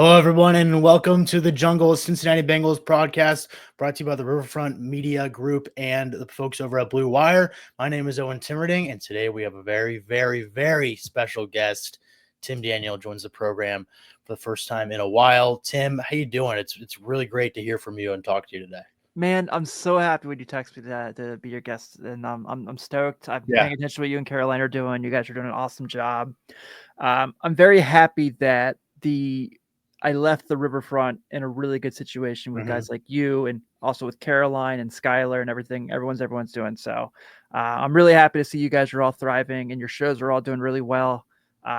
Hello, everyone, and welcome to the Jungle Cincinnati Bengals podcast brought to you by the Riverfront Media Group and the folks over at Blue Wire. My name is Owen Timmerding, and today we have a very, very, very special guest. Tim Daniel joins the program for the first time in a while. Tim, how you doing? It's really great to hear from you and talk to you today. Man, I'm so happy when you text me to be your guest, and I'm stoked. I've been paying attention to what you and Caroline are doing. You guys are doing an awesome job. I'm very happy that I left the Riverfront in a really good situation with guys like you, and also with Caroline and Skylar and everything. Everyone's doing so. I'm really happy to see you guys are all thriving and your shows are all doing really well.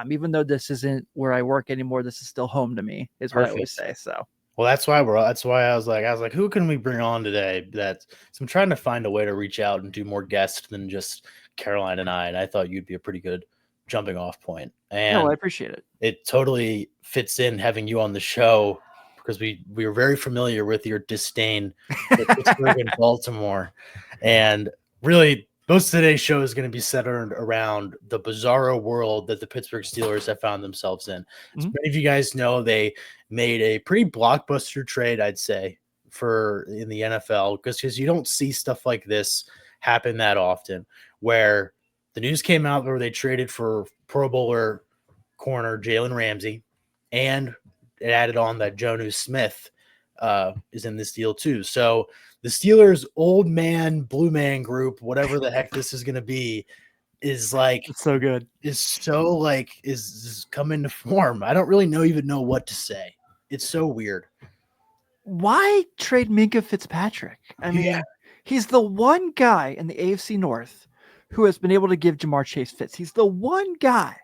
Even though this isn't where I work anymore, this is still home to me. Is what I always say. So. Well, that's why I was like, who can we bring on today? So I'm trying to find a way to reach out and do more guests than just Caroline and I thought you'd be a pretty good jumping off point. And I appreciate it. It totally fits in having you on the show because we were very familiar with your disdain for Pittsburgh and Baltimore. And really, most of today's show is going to be centered around the bizarro world that the Pittsburgh Steelers have found themselves in. As many of you guys know, they made a pretty blockbuster trade, I'd say, in the NFL because you don't see stuff like this happen that often, where the news came out where they traded for Pro Bowler corner Jalen Ramsey, and it added on that Jonnu Smith is in this deal too. So the Steelers' old man, blue man group, whatever the heck this is going to be, is so good. Is coming to form. I don't really even know what to say. It's so weird. Why trade Minkah Fitzpatrick? I mean, he's the one guy in the AFC North who has been able to give Jamar Chase fits. He's the one guy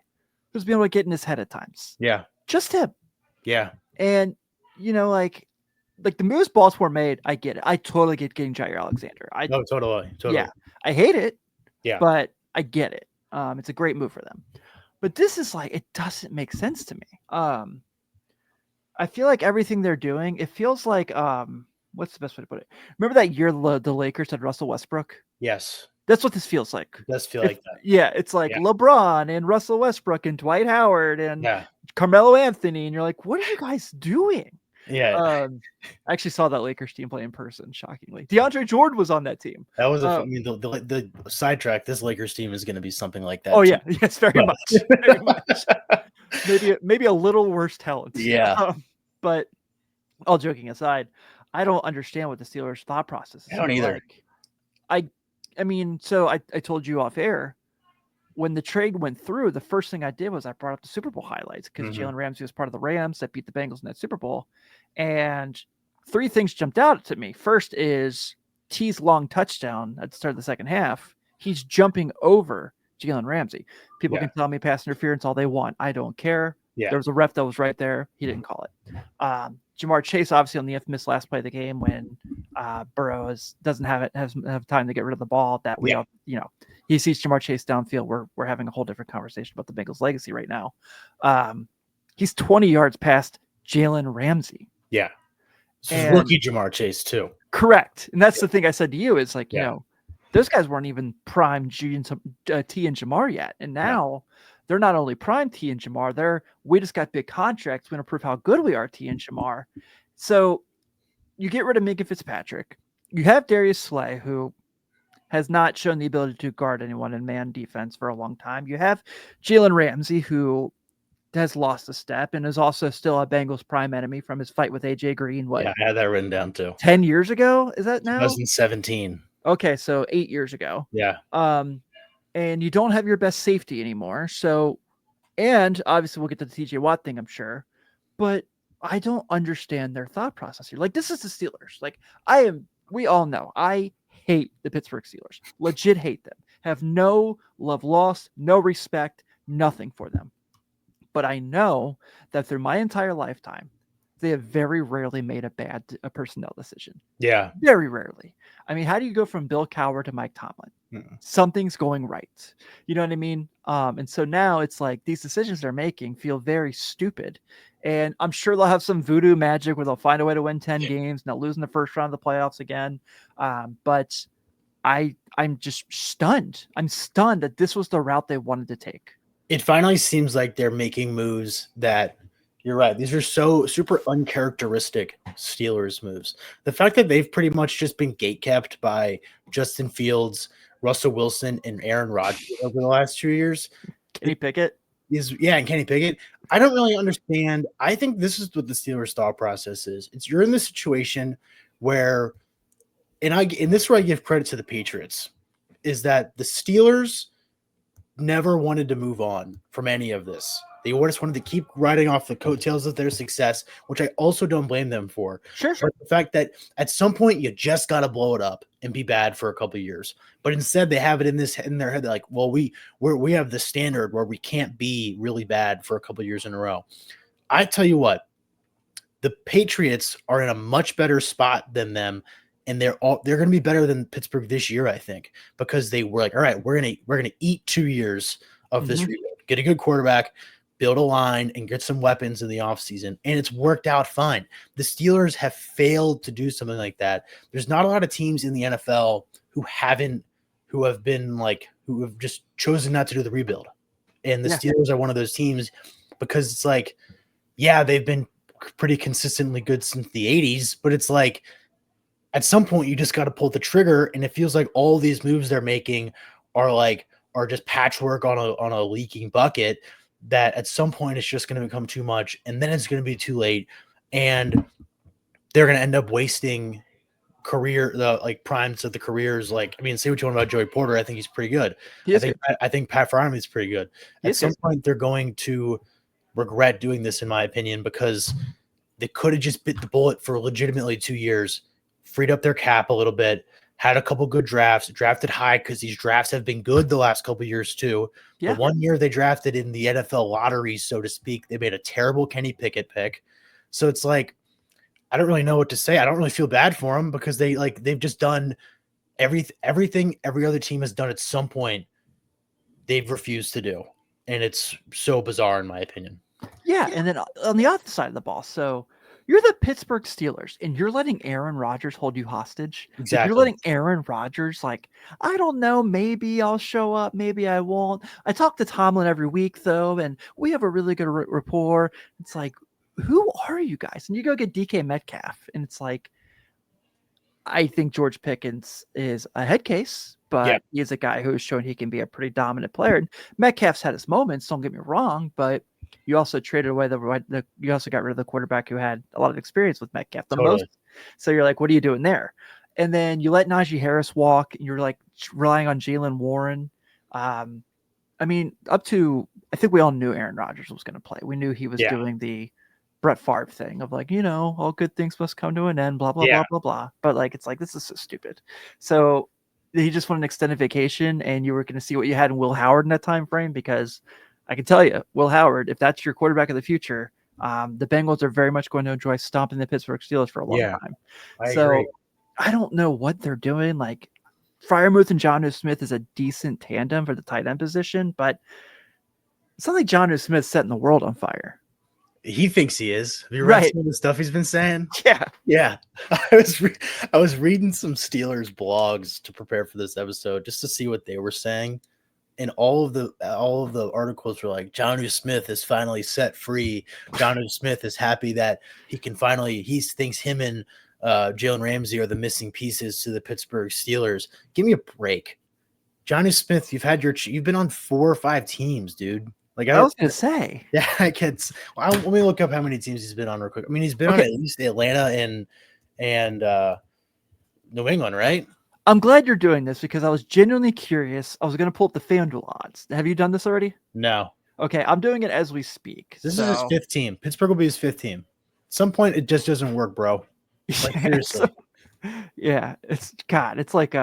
who's been able to get in his head at times. Yeah. Just him. Yeah. And, like the moves Baltimore made, I get it. I totally get getting Jair Alexander. Totally. Yeah. I hate it. Yeah. But I get it. It's a great move for them. But this is it doesn't make sense to me. I feel like everything they're doing, it feels like, what's the best way to put it? Remember that year the Lakers had Russell Westbrook? Yes. That's what this feels like. It does feel like that. Yeah, it's like LeBron and Russell Westbrook and Dwight Howard and Carmelo Anthony, and you're like, what are you guys doing? Yeah. I actually saw that Lakers team play in person, shockingly. DeAndre Jordan was on that team. That was the sidetrack. This Lakers team is going to be something like that. Oh, yeah. Yes, very much. Very much. Maybe a little worse talent. Yeah. But all joking aside, I don't understand what the Steelers' thought process is. I don't either. I mean, so I told you off air, when the trade went through, the first thing I did was I brought up the Super Bowl highlights because Jalen Ramsey was part of the Rams that beat the Bengals in that Super Bowl. And three things jumped out to me. First is T's long touchdown at the start of the second half. He's jumping over Jalen Ramsey. People can tell me pass interference all they want. I don't care. Yeah. There was a ref that was right there. He didn't call it. Jamar Chase, obviously, on the infamous last play of the game when Burrow doesn't have time to get rid of the ball. That he sees Jamar Chase downfield. We're having a whole different conversation about the Bengals' legacy right now. He's 20 yards past Jalen Ramsey. Yeah, and rookie Jamar Chase too. Correct, and that's the thing I said to you is those guys weren't even prime T and Jamar yet, and now. They're not only prime T and Jamar, we just got big contracts. We're going to prove how good we are, T and Jamar. So you get rid of Minkah Fitzpatrick. You have Darius Slay, who has not shown the ability to guard anyone in man defense for a long time. You have Jalen Ramsey, who has lost a step and is also still a Bengals prime enemy from his fight with AJ Green. I had that written down too. 10 years ago? Is that now? 2017. Okay, so 8 years ago. Yeah. And you don't have your best safety anymore. So, and obviously we'll get to the TJ Watt thing, I'm sure, but I don't understand their thought process here. This is the Steelers. We all know I hate the Pittsburgh Steelers, legit hate them, have no love lost, no respect, nothing for them. But I know that through my entire lifetime, they have very rarely made a personnel decision. Yeah. Very rarely. I mean, how do you go from Bill Cowher to Mike Tomlin? Something's going right. You know what I mean? And so now it's like these decisions they're making feel very stupid. And I'm sure they'll have some voodoo magic where they'll find a way to win 10 games and they'll lose in the first round of the playoffs again. But I'm just stunned. I'm stunned that this was the route they wanted to take. It finally seems like they're making moves that You're right. These are so super uncharacteristic Steelers moves. The fact that they've pretty much just been gatekept by Justin Fields, Russell Wilson, and Aaron Rodgers over the last 2 years Kenny Pickett. and Kenny Pickett. I don't really understand. I think this is what the Steelers' thought process is. It's you're in this situation where, and this is where I give credit to the Patriots, is that the Steelers never wanted to move on from any of this. They just wanted to keep riding off the coattails of their success, which I also don't blame them for. Sure. But the fact that at some point you just got to blow it up and be bad for a couple of years. But instead they have it in their head. They're like, well, we have the standard where we can't be really bad for a couple of years in a row. I tell you what, the Patriots are in a much better spot than them. And they're going to be better than Pittsburgh this year, I think, because they were like, all right, we're gonna eat 2 years of this rebuild, get a good quarterback, build a line, and get some weapons in the offseason. And it's worked out fine. The Steelers have failed to do something like that. There's not a lot of teams in the NFL who have just chosen not to do the rebuild. And the Steelers are one of those teams because it's like, yeah, they've been pretty consistently good since the 80s, but it's like, at some point you just got to pull the trigger, and it feels like all these moves they're making are just patchwork on a leaking bucket that at some point it's just going to become too much, and then it's going to be too late, and they're going to end up wasting primes of the careers. Like, I mean, say what you want about Joey Porter, I think he's pretty good. I think Pat Fryermuth is pretty good. At some point they're going to regret doing this, in my opinion, because they could have just bit the bullet for legitimately 2 years, freed up their cap a little bit, had a couple good drafts, drafted high because these drafts have been good the last couple of years too. Yeah. The 1 year they drafted in the NFL lottery, so to speak, they made a terrible Kenny Pickett pick. So it's like, I don't really know what to say. I don't really feel bad for them because they've just done everything every other team has done at some point. They've refused to do, and it's so bizarre in my opinion. Yeah, and then on the other side of the ball, so you're the Pittsburgh Steelers, and you're letting Aaron Rodgers hold you hostage. Exactly. You're letting Aaron Rodgers, like, I don't know, maybe I'll show up, maybe I won't. I talk to Tomlin every week, though, and we have a really good rapport. It's like, who are you guys? And you go get DK Metcalf, and it's like, I think George Pickens is a head case, but he is a guy who's shown he can be a pretty dominant player. And Metcalf's had his moments, don't get me wrong, but you also traded away you also got rid of the quarterback who had a lot of experience with Metcalf the most. So you're like, what are you doing there? And then you let Najee Harris walk, and you're like relying on Jalen Warren. I mean, I think we all knew Aaron Rodgers was going to play. We knew he was doing the Brett Favre thing of like, all good things must come to an end, blah, blah, blah, blah, blah. But like, it's like, this is so stupid. So he just went an extended vacation, and you were going to see what you had in Will Howard in that time frame, because I can tell you, Will Howard, if that's your quarterback of the future, the Bengals are very much going to enjoy stomping the Pittsburgh Steelers for a long time. I agree. I don't know what they're doing. Like, Freiermuth and Jonnu Smith is a decent tandem for the tight end position, but it's not like Jonnu Smith's setting the world on fire. He thinks he is. Have you read some of the stuff he's been saying? Yeah. I was reading some Steelers blogs to prepare for this episode just to see what they were saying, and all of the articles were like, Jonnu Smith is finally set free. Jonnu Smith is happy that he thinks him and Jalen Ramsey are the missing pieces to the Pittsburgh Steelers. Give me a break, Jonnu Smith. You've been on 4 or 5 teams, dude. Like, I was going to say. Yeah, let me look up how many teams he's been on real quick. I mean, he's been on at least Atlanta and New England, right? I'm glad you're doing this because I was genuinely curious. I was going to pull up the FanDuel odds. Have you done this already? No. Okay, I'm doing it as we speak. This is his 5th team. Pittsburgh will be his 5th team. At some point, it just doesn't work, bro. Like, seriously. It's like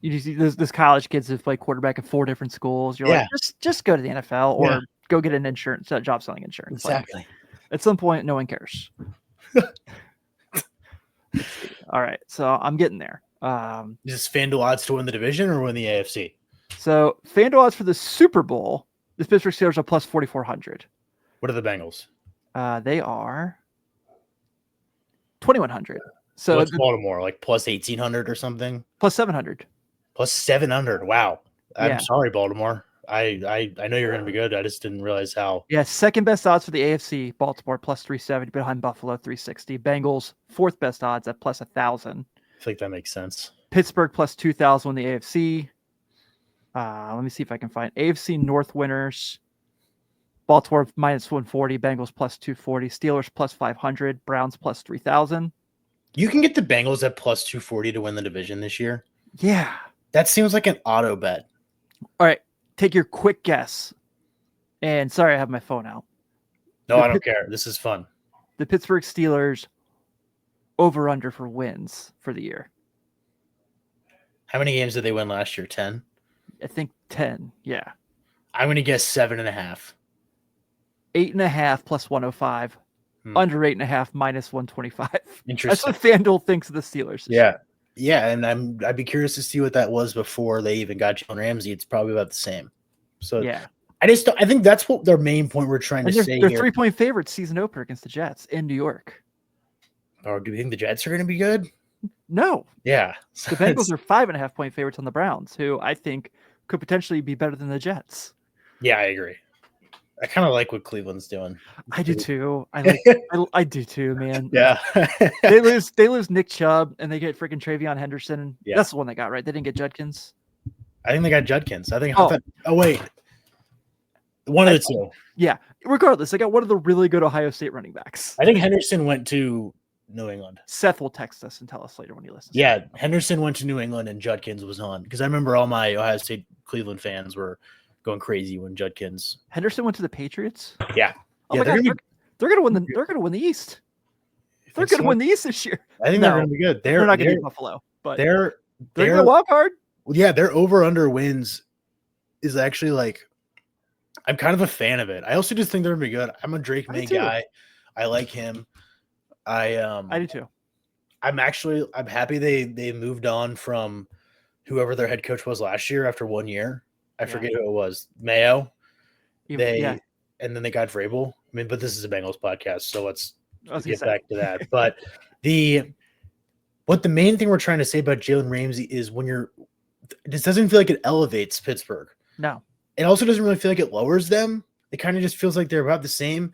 you see this college kids who play quarterback at 4 different schools. You're like, just go to the NFL or go get an insurance job selling insurance. Exactly. Like, at some point, no one cares. All right, so I'm getting there. Is this FanDuel odds to win the division or win the AFC? So FanDuel odds for the Super Bowl, the Pittsburgh Steelers are plus 4,400. What are the Bengals? They are 2,100. So what's Baltimore, like plus 1,800 or something? Plus 700. Plus 700. Wow. I'm sorry, Baltimore. I know you're going to be good. I just didn't realize how. Yeah, second best odds for the AFC, Baltimore plus 370 behind Buffalo 360. Bengals fourth best odds at plus 1,000. I think that makes sense. Pittsburgh plus 2,000 in the AFC. Let me see if I can find AFC North winners. Baltimore minus 140, Bengals plus 240, Steelers plus 500, Browns plus 3,000. You can get the Bengals at plus 240 to win the division this year. Yeah. That seems like an auto bet. All right. Take your quick guess. And sorry, I have my phone out. No, I don't care. This is fun. The Pittsburgh Steelers over under for wins for the year. How many games did they win last year? 10? I think 10. Yeah. I'm going to guess 7.5. 8.5 plus 105. Under 8.5 minus 125. Interesting. That's what FanDuel thinks of the Steelers. Yeah. Yeah. And I'd be curious to see what that was before they even got Jalen Ramsey. It's probably about the same. So yeah. I think that's what their main point we're trying to say. They're here. 3-point favorites season opener against the Jets in New York. Or do you think the Jets are going to be good? No. Yeah. The Bengals are 5.5 point favorites on the Browns, who I think could potentially be better than the Jets. Yeah, I agree. I kind of like what Cleveland's doing. I do too. I do too, man. Yeah. they lose Nick Chubb and they get freaking Travion Henderson. Yeah. That's the one they got, right? They didn't get Judkins. I think they got Judkins. I think. Oh wait. One of the two. Yeah. Regardless, they got one of the really good Ohio State running backs. I think Henderson went to New England. Seth will text us and tell us later when he listens. Yeah, Henderson went to New England and Judkins was on, because I remember all my Ohio State Cleveland fans were going crazy when Judkins. Henderson went to the Patriots. Yeah. Oh my God, they're gonna win the East. They're gonna win the East this year. I think they're gonna be good. They're not gonna be Buffalo, but they're gonna wild card. Well, yeah, their over under wins is actually like, I'm kind of a fan of it. I also just think they're gonna be good. I'm a Drake May guy. I like him. I do too. I'm happy they moved on from whoever their head coach was last year after 1 year. I forget who it was. Mayo. And then they got Vrabel. I mean, but this is a Bengals podcast, so let's get back to that. But the main thing we're trying to say about Jalen Ramsey is this doesn't feel like it elevates Pittsburgh. No. It also doesn't really feel like it lowers them. It kind of just feels like they're about the same.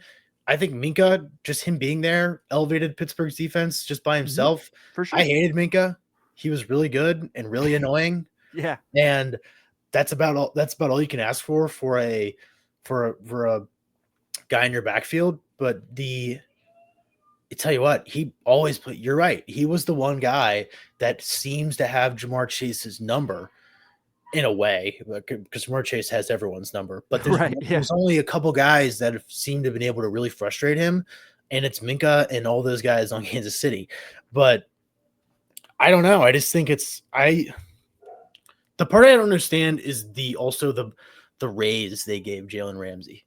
I think Minka, just him being there, elevated Pittsburgh's defense just by himself. For sure. I hated Minka. He was really good and really annoying. Yeah. And that's about all you can ask for a guy in your backfield. But I tell you what, he always played. You're right. He was the one guy that seems to have Jamar Chase's number in a way, because Jamar Chase has everyone's number. But there's only a couple guys that have seemed to have been able to really frustrate him, and it's Minka and all those guys on Kansas City. But I don't know. I just think the part I don't understand is the raise they gave Jalen Ramsey.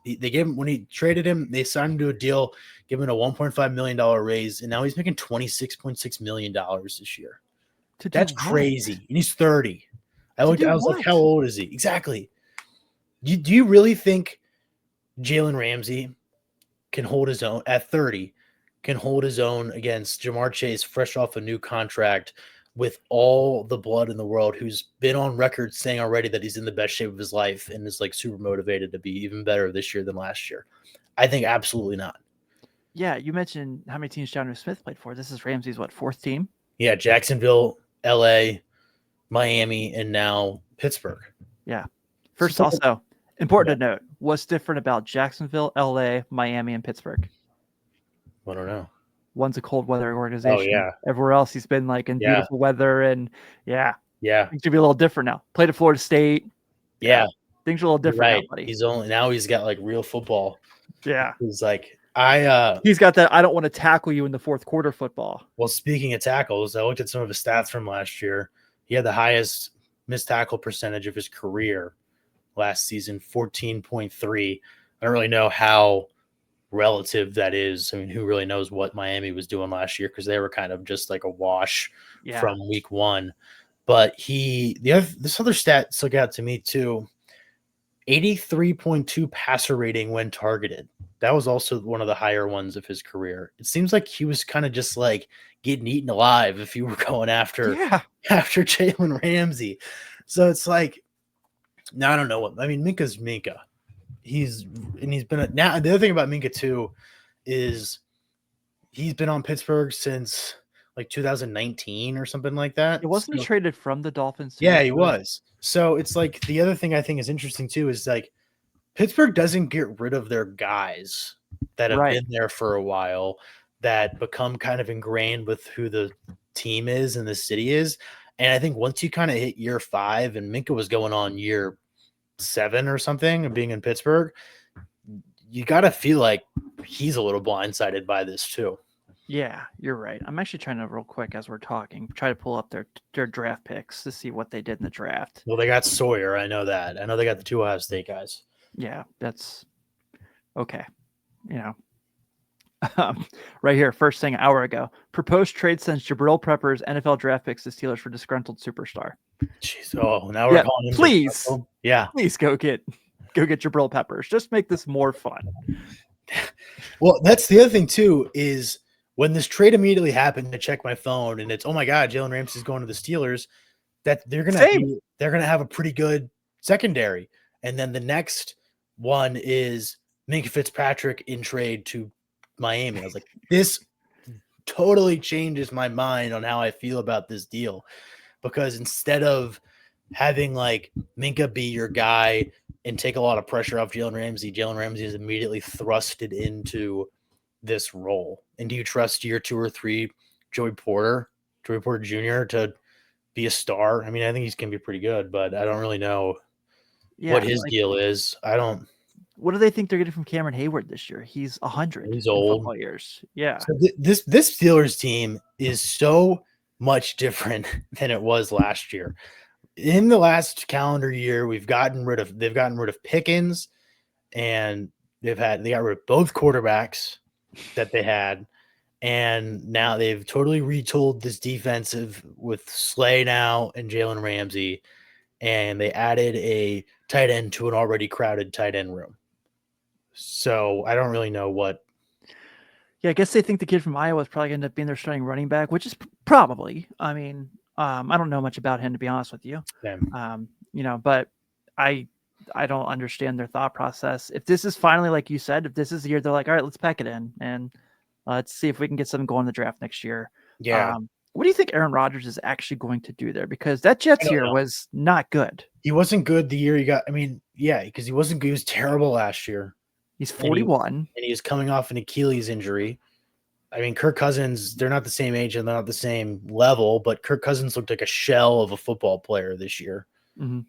They gave him, when he traded him, they signed him to a deal, giving a $1.5 million raise, and now he's making $26.6 million this year. That's crazy. And he's 30. I was like, how old is he? Exactly. Do you really think Jalen Ramsey can hold his own at 30, can hold his own against Jamar Chase, fresh off a new contract, with all the blood in the world, who's been on record saying already that he's in the best shape of his life and is like super motivated to be even better this year than last year? I think absolutely not. Yeah. You mentioned how many teams Jonnu Smith played for. This is Ramsey's fourth team? Yeah. Jacksonville, LA, Miami, and now Pittsburgh. Yeah. First, also important to note, what's different about Jacksonville, LA, Miami, and Pittsburgh? I don't know. One's a cold weather organization. Oh, yeah. Everywhere else, he's been in beautiful weather, and yeah, things should be a little different now. Played at Florida State. Yeah, things are a little different now, buddy. He's got real football. Yeah, he's like he's got that. I don't want to tackle you in the fourth quarter football. Well, speaking of tackles, I looked at some of his stats from last year. He had the highest missed tackle percentage of his career last season, 14.3. I don't really know how relative that is. I mean, who really knows what Miami was doing last year, because they were kind of just like a wash from week one. But this other stat stuck out to me too. 83.2 passer rating when targeted. That was also one of the higher ones of his career. It seems like he was kind of just like getting eaten alive if you were going after Jalen Ramsey. So it's like, Now I don't know what I mean. Minka's Minka. He's been now. The other thing about Minka too is he's been on Pittsburgh since like 2019 or something like that. It wasn't he traded from the Dolphins? Yeah, he was. So it's like the other thing I think is interesting too is like Pittsburgh doesn't get rid of their guys that have been there for a while that become kind of ingrained with who the team is and the city is. And I think once you kind of hit year 5 and Minka was going on year 7 or something of being in Pittsburgh, you got to feel like he's a little blindsided by this too. Yeah, you're right. I'm actually trying to real quick as we're talking, try to pull up their draft picks to see what they did in the draft. Well, they got Sawyer. I know that. I know they got the 2 Ohio State guys. Yeah, that's okay. Right here, first thing, an hour ago. Proposed trade sends Jabril Peppers NFL draft picks to Steelers for disgruntled superstar. Jeez, now we're calling him. Please, please go get Jabril Peppers. Just make this more fun. Well, that's the other thing too is when this trade immediately happened, I check my phone and it's, oh my God, Jalen Ramsey's going to the Steelers. That they're gonna have a pretty good secondary, and then the next one is Minka Fitzpatrick in trade to Miami. I was like, this totally changes my mind on how I feel about this deal, because instead of having like Minka be your guy and take a lot of pressure off Jalen Ramsey is immediately thrusted into this role. And do you trust year 2 or 3 Joey Porter Jr. to be a star? I mean, I think he's going to be pretty good, but I don't really know what his deal is. What do they think they're getting from Cameron Hayward this year? He's 100. He's old. Years. Yeah. So this Steelers team is so much different than it was last year. In the last calendar year, they've gotten rid of Pickens, and they got rid of both quarterbacks that they had. And now they've totally retooled this defensive with Slay now and Jalen Ramsey, and they added a tight end to an already crowded tight end room. So I don't really know what. Yeah, I guess they think the kid from Iowa is probably going to end up being their starting running back, which is probably. I mean, I don't know much about him, to be honest with you. But I don't understand their thought process. If this is finally, like you said, if this is the year, they're like, all right, let's pack it in and let's see if we can get something going in the draft next year. Yeah. What do you think Aaron Rodgers is actually going to do there? Because that Jets year was not good. He wasn't good the year he got. I mean, yeah, because he wasn't good. He was terrible last year. He's 41. And he was coming off an Achilles injury. I mean, Kirk Cousins, they're not the same age and they're not the same level, but Kirk Cousins looked like a shell of a football player this year. Mm-hmm.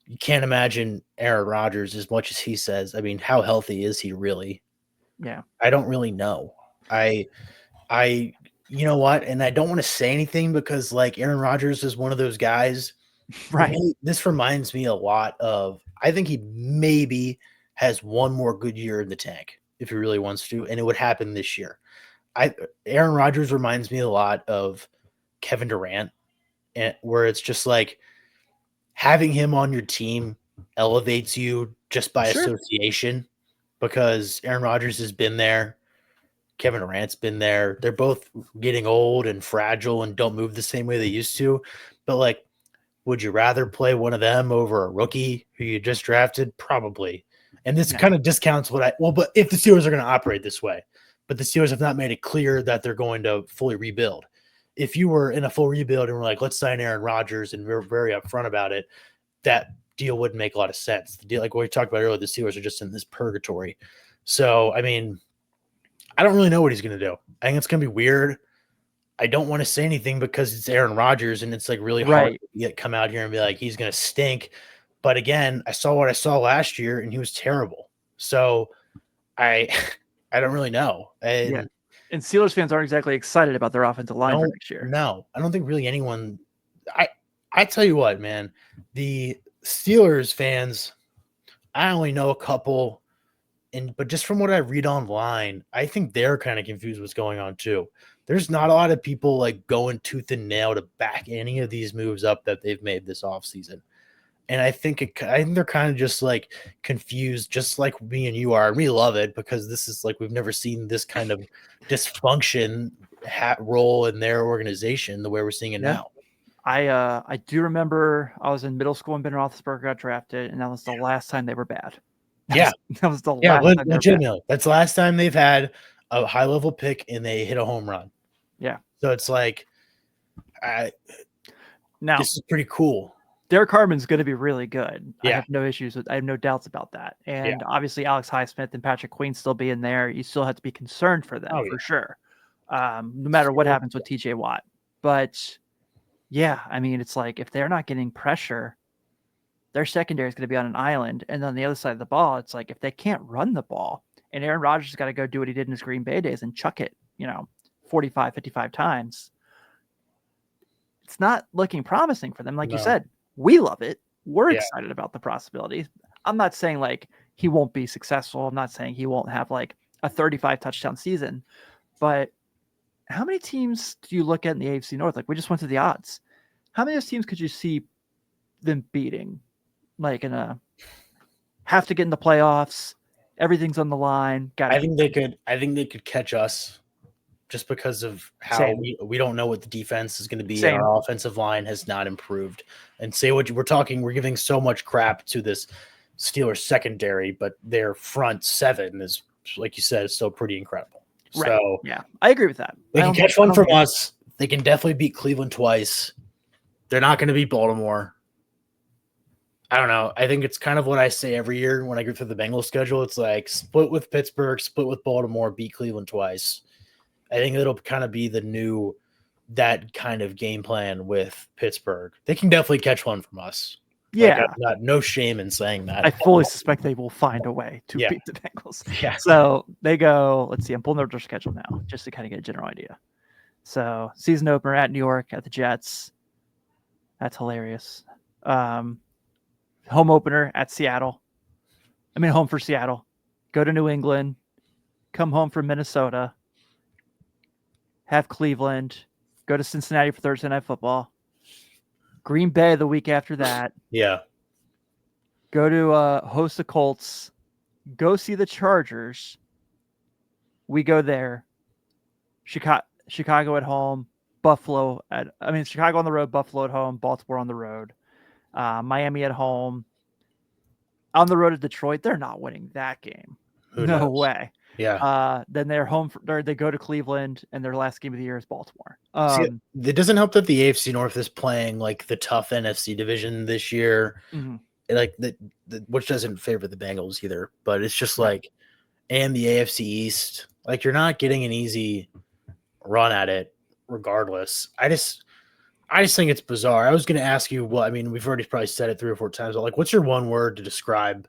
You can't imagine Aaron Rodgers as much as he says. I mean, how healthy is he really? Yeah. I don't really know. You know what? And I don't want to say anything because like Aaron Rodgers is one of those guys. Right. This reminds me a lot of, I think he maybe has one more good year in the tank if he really wants to, and it would happen this year. Aaron Rodgers reminds me a lot of Kevin Durant, where it's just like having him on your team elevates you just by association, because Aaron Rodgers has been there. Kevin Durant's been there. They're both getting old and fragile and don't move the same way they used to. But like, would you rather play one of them over a rookie who you just drafted? Probably. And this kind of discounts but if the Steelers are going to operate this way, but the Steelers have not made it clear that they're going to fully rebuild. If you were in a full rebuild and we're like, let's sign Aaron Rodgers, and we're very upfront about it, that deal wouldn't make a lot of sense. The deal, like what we talked about earlier, the Steelers are just in this purgatory. So, I mean, I don't really know what he's going to do. I think it's going to be weird. I don't want to say anything because it's Aaron Rodgers and it's like really hard to come out here and be like, he's going to stink. But again, I saw what I saw last year and he was terrible. So I don't really know. And Steelers fans aren't exactly excited about their offensive line for next year. No, I don't think really anyone. I tell you what, man, the Steelers fans, I only know a couple. But just from what I read online, I think they're kind of confused what's going on too. There's not a lot of people like going tooth and nail to back any of these moves up that they've made this offseason. And I think they're kind of just like confused, just like me and you are. And we love it because this is like, we've never seen this kind of dysfunction role in their organization the way we're seeing it now. I do remember I was in middle school and Ben Roethlisberger got drafted, and that was the last time they were bad. Yeah. That was the last time they were Legitimately. That's the last time they've had a high level pick and they hit a home run. Yeah. So it's like, now this is pretty cool. Derek Harmon's going to be really good. Yeah. I have no issues with. I have no doubts about that. And obviously, Alex Highsmith and Patrick Queen still being there, you still have to be concerned for them for sure. No matter what happens with TJ Watt, but yeah, I mean, it's like if they're not getting pressure, their secondary is going to be on an island. And on the other side of the ball, it's like if they can't run the ball, and Aaron Rodgers has got to go do what he did in his Green Bay days and chuck it, 45, 55 times. It's not looking promising for them. Like you said, we love it. We're excited about the possibilities. I'm not saying like he won't be successful. I'm not saying he won't have like a 35 touchdown season, but how many teams do you look at in the AFC North? Like we just went to the odds. How many of those teams could you see them beating? Like have to get in the playoffs. Everything's on the line. I think they could catch us just because of how we don't know what the defense is going to be. Our offensive line has not improved. And say what we're giving so much crap to this Steelers secondary, but their front seven is, like you said, is still pretty incredible. Right. So yeah, I agree with that. They can catch one from us. They can definitely beat Cleveland twice. They're not going to beat Baltimore. I don't know. I think it's kind of what I say every year when I go through the Bengals schedule. It's like split with Pittsburgh, split with Baltimore, beat Cleveland twice. I think it'll kind of be that kind of game plan with Pittsburgh. They can definitely catch one from us. Yeah. No shame in saying that. I fully suspect they will find a way to beat the Bengals. Yeah. So they go, let's see, I'm pulling up their schedule now just to kind of get a general idea. So season opener at New York at the Jets. That's hilarious. Home opener at Seattle. Home for Seattle. Go to New England. Come home from Minnesota. Have Cleveland. Go to Cincinnati for Thursday Night Football. Green Bay the week after that. Yeah. Go to host the Colts. Go see the Chargers. We go there. Chicago at home. Chicago on the road. Buffalo at home. Baltimore on the road. Miami at home. On the road at Detroit. They're not winning that game. No way. Yeah. Then they're home. They go to Cleveland, and their last game of the year is Baltimore. It doesn't help that the AFC North is playing like the tough NFC division this year, like which doesn't favor the Bengals either. But it's just like, and the AFC East, like you're not getting an easy run at it. Regardless, I just think it's bizarre. I was going to ask you we've already probably said it 3 or 4 times, but like, what's your one word to describe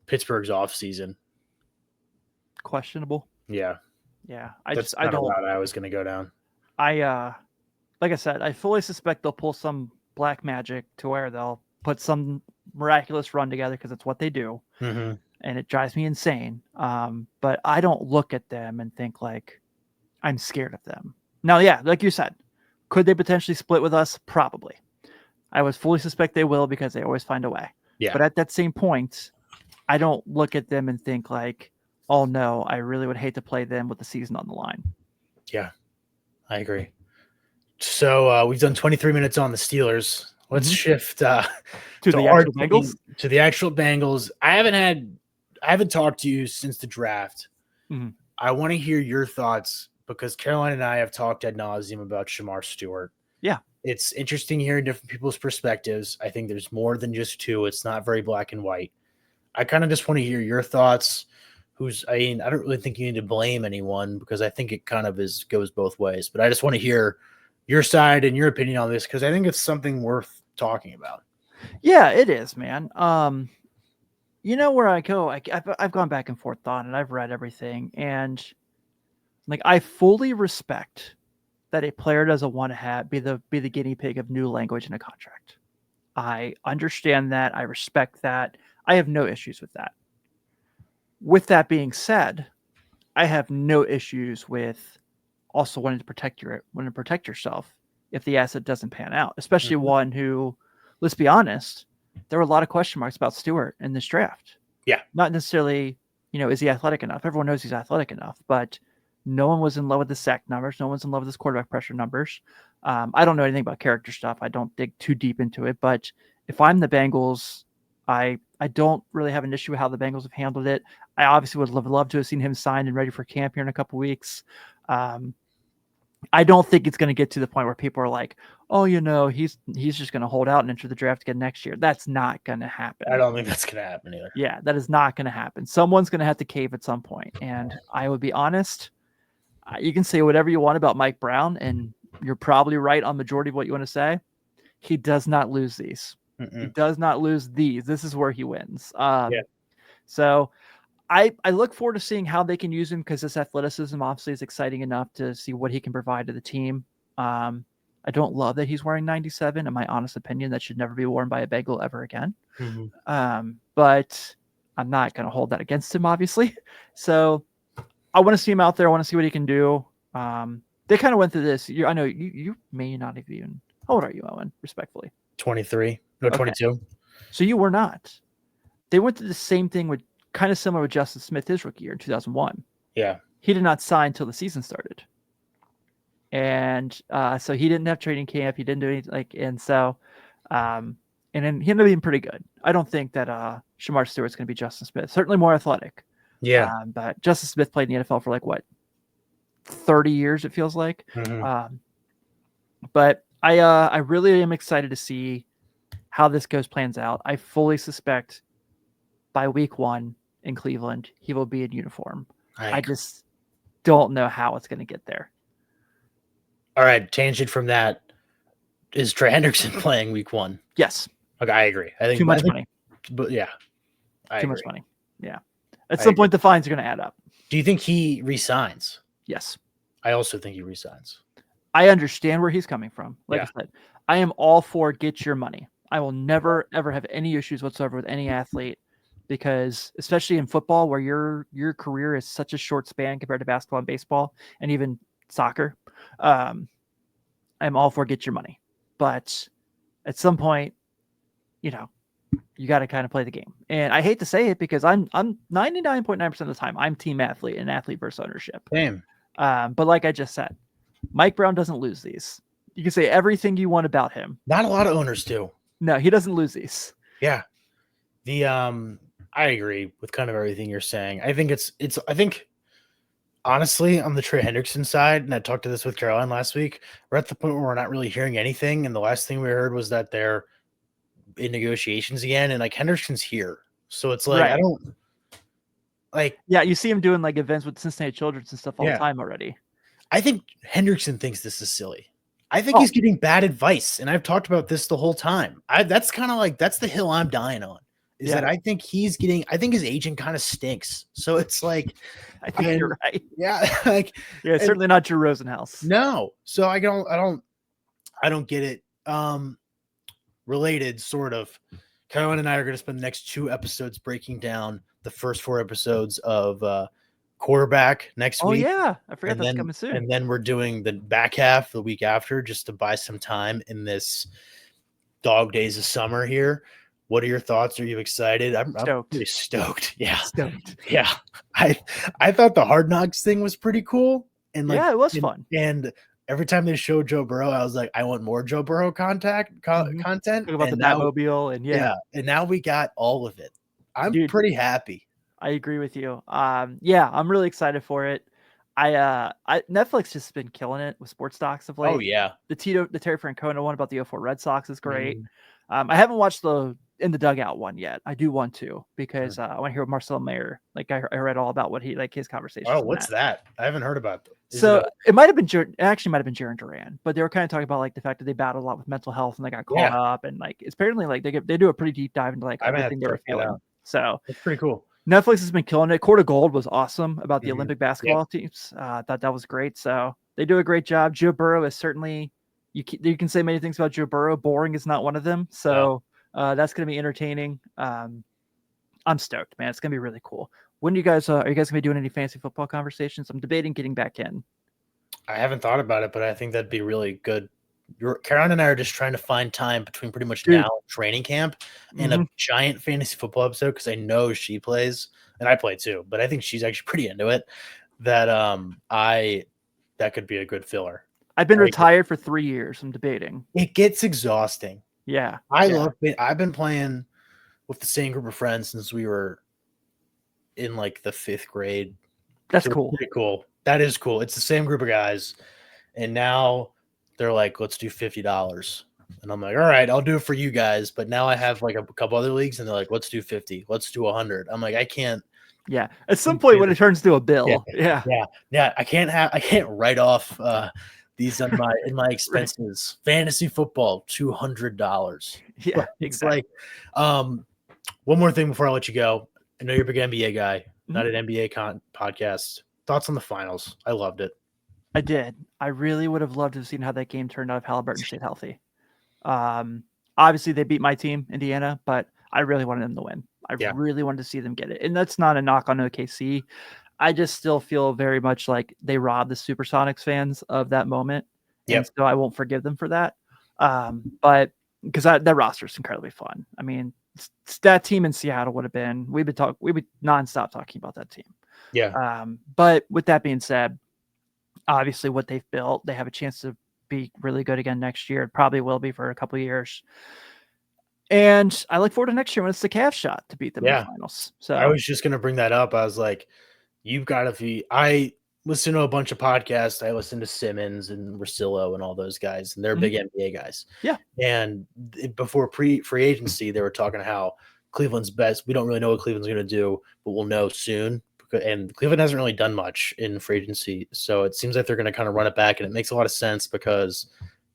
Pittsburgh's offseason? Questionable. Yeah. I was going to go down. Like I said, I fully suspect they'll pull some black magic to where they'll put some miraculous run together because it's what they do. Mm-hmm. And it drives me insane. But I don't look at them and think like I'm scared of them. Now, yeah, like you said, could they potentially split with us? Probably. I would fully suspect they will because they always find a way. Yeah. But at that same point, I don't look at them and think like, oh no, I really would hate to play them with the season on the line. Yeah, I agree. So we've done 23 minutes on the Steelers. Let's shift to the actual Bengals. To the actual Bengals. I haven't talked to you since the draft. Mm-hmm. I want to hear your thoughts because Caroline and I have talked ad nauseum about Shamar Stewart. Yeah. It's interesting hearing different people's perspectives. I think there's more than just two. It's not very black and white. I kind of just want to hear your thoughts. I don't really think you need to blame anyone because I think it kind of goes both ways. But I just want to hear your side and your opinion on this because I think it's something worth talking about. Yeah, it is, man. You know where I go? I've gone back and forth on it. I've read everything, and like I fully respect that a player doesn't want to be the guinea pig of new language in a contract. I understand that. I respect that. I have no issues with that. With that being said, I have no issues with also wanting to protect yourself if the asset doesn't pan out, especially one who, let's be honest, there were a lot of question marks about Stewart in this draft. Yeah. Not necessarily, is he athletic enough? Everyone knows he's athletic enough, but no one was in love with the sack numbers. No one's in love with his quarterback pressure numbers. I don't know anything about character stuff. I don't dig too deep into it. But if I'm the Bengals, I don't really have an issue with how the Bengals have handled it. I obviously would love to have seen him signed and ready for camp here in a couple weeks. I don't think it's going to get to the point where people are like, oh, he's just going to hold out and enter the draft again next year. That's not going to happen. I don't think that's going to happen either. Yeah, that is not going to happen. Someone's going to have to cave at some point. And I would be honest, you can say whatever you want about Mike Brown, and you're probably right on majority of what you want to say. He does not lose these. He does not lose these. This is where he wins. So I look forward to seeing how they can use him, because this athleticism obviously is exciting enough to see what he can provide to the team. I don't love that he's wearing 97. In my honest opinion, that should never be worn by a Bengal ever again. But I'm not going to hold that against him, obviously. So I want to see him out there. I want to see what he can do. They kind of went through this. I know you may not have even. How old are you, Owen? Respectfully, 23. No, 22. Okay. So you were not. They went through the same thing with kind of similar with Justin Smith his rookie year in 2001. Yeah, he did not sign until the season started, and so he didn't have training camp. He didn't do anything and so, and then he ended up being pretty good. I don't think that Shamar Stewart's going to be Justin Smith. Certainly more athletic. Yeah, but Justin Smith played in the NFL for 30 years, it feels like. But I really am excited to see how this plans out. I fully suspect by week 1 in Cleveland, he will be in uniform. I just don't know how it's going to get there. All right, tangent from that. Is Trey Hendrickson playing week 1? Yes. Okay, I agree. I think too much money. But yeah, too much money. Yeah. At some point, the fines are going to add up. Do you think he resigns? Yes. I also think he resigns. I understand where he's coming from. I said, I am all for get your money. I will never, ever have any issues whatsoever with any athlete, because especially in football, where your career is such a short span compared to basketball and baseball and even soccer, I'm all for get your money. But at some point, you got to kind of play the game. And I hate to say it, because I'm 99.9% of the time, I'm team athlete and athlete versus ownership. Same. But like I just said, Mike Brown doesn't lose these. You can say everything you want about him. Not a lot of owners do. No, he doesn't lose these. Yeah. I agree with kind of everything you're saying. I think honestly, on the Trey Hendrickson side, and I talked to this with Caroline last week, we're at the point where we're not really hearing anything. And the last thing we heard was that they're in negotiations again. And Hendrickson's here. So it's right. I don't you see him doing events with Cincinnati Children's and stuff all the time already. I think Hendrickson thinks this is silly. I think he's getting bad advice. And I've talked about this the whole time. That's kind of that's the hill I'm dying on. That I think his agent kind of stinks. So it's I think you're right. Yeah. Certainly not Drew Rosenhaus. No. So I don't get it. Related sort of. Caroline and I are going to spend the next 2 episodes breaking down the first 4 episodes of Quarterback next week. Oh yeah. I forgot that's coming soon. And then we're doing the back half the week after, just to buy some time in this dog days of summer here. What are your thoughts? Are you excited? I'm pretty stoked. Yeah. Stoked. Yeah. I thought the Hard Knocks thing was pretty cool. And it was fun. And every time they showed Joe Burrow, I was like, I want more Joe Burrow content. Talk about the Batmobile and and now we got all of it. I'm pretty happy. I agree with you. I'm really excited for it. Netflix just been killing it with sports docs of late. Oh yeah. The Terry Francona one about the 04 Red Sox is great. I haven't watched the In the Dugout one yet. I do want to, because I want to hear what Marcel Mayer, I read all about what he his conversations. Oh, what's that? I haven't heard about them. It might have been Jaron Duran, but they were kind of talking about the fact that they battled a lot with mental health and they got caught up, and it's apparently they do a pretty deep dive into everything they were feeling. So it's pretty cool. Netflix has been killing it. Court of Gold was awesome about the Olympic basketball teams. I thought that was great. So they do a great job. Joe Burrow is certainly, you can say many things about Joe Burrow. Boring is not one of them. So that's going to be entertaining. I'm stoked, man. It's going to be really cool. When do you guys, are you guys going to be doing any fantasy football conversations? I'm debating getting back in. I haven't thought about it, but I think that'd be really good. Karen and I are just trying to find time between pretty much now and training camp and a giant fantasy football episode, because I know she plays and I play too, but I think she's actually pretty into it. That that could be a good filler. I've been retired for 3 years. I'm debating. It gets exhausting. Yeah. I've been playing with the same group of friends since we were in like the 5th grade. That's so cool. Pretty cool. That is cool. It's the same group of guys. And now they're like, let's do $50. And I'm like, all right, I'll do it for you guys. But now I have like a couple other leagues and they're like, let's do 50. Let's do 100. I'm like, I can't. Yeah. At some point when it turns to a bill. Yeah. I can't write off these in my expenses. Right. Fantasy football, $200. Yeah, exactly. Like, one more thing before I let you go. I know you're a big NBA guy, not an NBA podcast. Thoughts on the finals? I loved it. I did. I really would have loved to have seen how that game turned out if Halliburton stayed healthy. Obviously they beat my team, Indiana, but I really wanted them to win. I really wanted to see them get it. And that's not a knock on OKC. I just still feel very much like they robbed the Supersonics fans of that moment. And so I won't forgive them for that. But because that roster is incredibly fun. I mean, that team in Seattle would have been, we'd be nonstop talking about that team. Yeah. But with that being said, obviously what they've built, they have a chance to be really good again next year. It probably will be for a couple of years. And I look forward to next year when it's the Cavs shot to beat them in the finals. So I was just going to bring that up. I was like, you've got to be, I listen to a bunch of podcasts. I listen to Simmons and Russillo and all those guys, and they're big NBA guys. Yeah. And before free agency, they were talking how Cleveland's best. We don't really know what Cleveland's going to do, but we'll know soon. And Cleveland hasn't really done much in free agency. So it seems like they're going to kind of run it back. And it makes a lot of sense because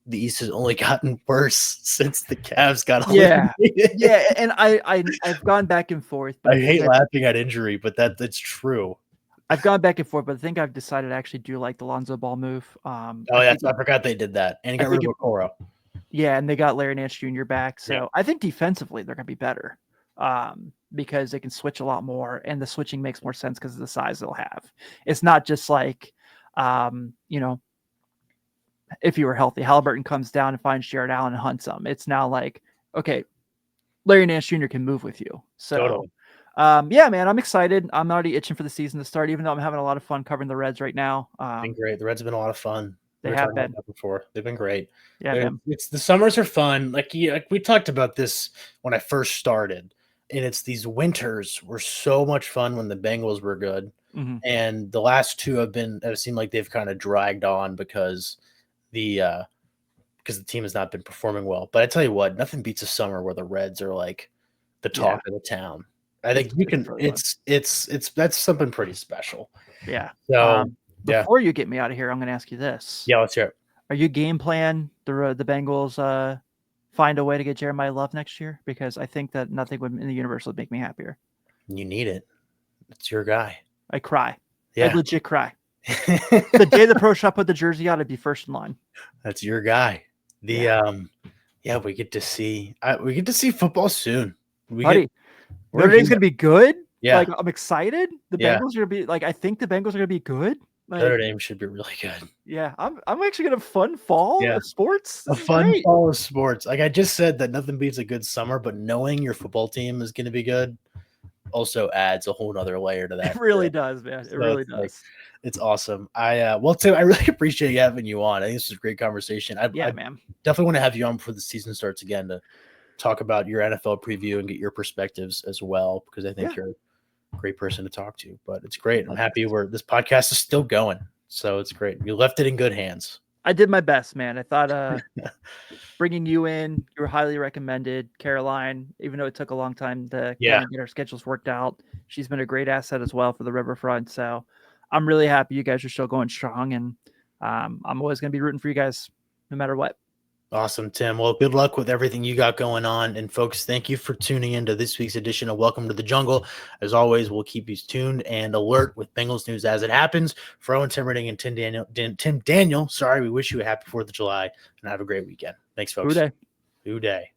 the East has only gotten worse since the Cavs got eliminated. Yeah. And I've gone back and forth. But I hate laughing at injury, but that's true. I've gone back and forth, but I think I've decided I actually do like the Lonzo Ball move. I forgot they did that. And he got rid of Okoro. Yeah, and they got Larry Nance Jr. back. So I think defensively they're going to be better because they can switch a lot more, and the switching makes more sense because of the size they'll have. It's not just like, if you were healthy, Halliburton comes down and finds Jared Allen and hunts him. It's now like, okay, Larry Nance Jr. can move with you. So, totally. Yeah, man, I'm excited. I'm already itching for the season to start, even though I'm having a lot of fun covering the Reds right now. Been great. The Reds have been a lot of fun. They have been before. They've been great. Yeah, it's the summers are fun. Like we talked about this when I first started, and it's these winters were so much fun when the Bengals were good, and the last two have seemed like they've kind of dragged on because the team has not been performing well. But I tell you what, nothing beats a summer where the Reds are like the talk of the town. I think you can. It's that's something pretty special. Yeah. So before you get me out of here, I'm going to ask you this. Yeah, let's hear it. Are you game plan the Bengals find a way to get Jeremiah Love next year? Because I think that nothing in the universe would make me happier. You need it. It's your guy. I cry. Yeah. I legit cry. The day the pro shop put the jersey on, I'd be first in line. That's your guy. We get to see football soon. Notre Dame's gonna be good. Yeah, like I'm excited. The Bengals are gonna be like, I think the Bengals are gonna be good. Like, Notre Dame should be really good. Yeah, I'm actually gonna have a fun fall of sports. Fall of sports. Like I just said, that nothing beats a good summer, but knowing your football team is gonna be good also adds a whole nother layer to that. It really does, man. It really does. Like, it's awesome. Tim, I really appreciate having you on. I think this is a great conversation. I man. Definitely want to have you on before the season starts again to talk about your NFL preview and get your perspectives as well, because I think you're a great person to talk to. But it's great. I'm happy this podcast is still going. So it's great. You left it in good hands. I did my best, man. I thought bringing you in, you were highly recommended. Caroline, even though it took a long time to get our schedules worked out, she's been a great asset as well for the Riverfront. So I'm really happy you guys are still going strong, and I'm always going to be rooting for you guys no matter what. Awesome, Tim. Well, good luck with everything you got going on. And folks, thank you for tuning into this week's edition of Welcome to the Jungle. As always, we'll keep you tuned and alert with Bengals news as it happens. For Owen Timmerding and Tim Daniel, we wish you a happy 4th of July and have a great weekend. Thanks, folks. Who day. Who day.